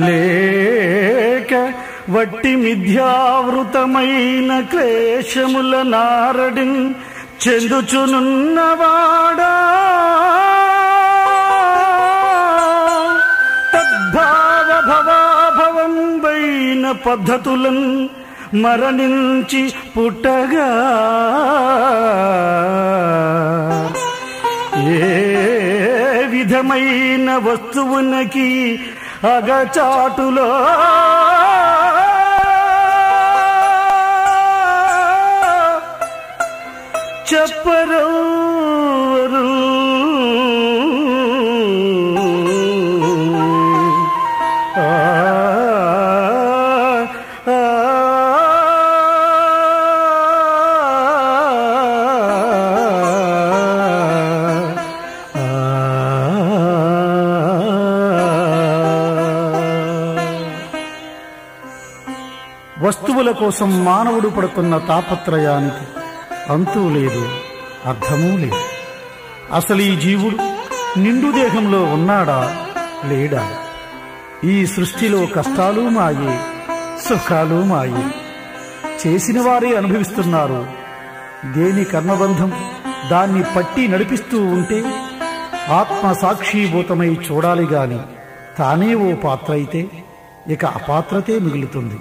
లేక వట్టి మిథ్యావృతమైన క్లేశముల నారడిన్ చెందుచునున్నవాడా తద్భావ భవాభవంబైన పద్ధతులన్ మరణించి పుట్టగా ఏ విధమైన వస్తువునకి అగచాటులో చెప్పరవరు వస్తువుల కోసం మానవుడు పడుతున్న తాపత్రయానికి అంతూ లేదు, అర్థమూ లేదు. అసలు ఈ జీవుడు నిండు దేహంలో ఉన్నాడా లేడా? ఈ సృష్టిలో కష్టాలు మాయే, సుఖాలు మాయే. చేసిన వారే అనుభవిస్తున్నారు. దేని కర్మబంధం దాన్ని పట్టి నడిపిస్తూ ఉంటే ఆత్మ సాక్షీభూతమై చూడాలి గాని తానే ఓ పాత్ర అయితే ఇక అపాత్రతే మిగులుతుంది.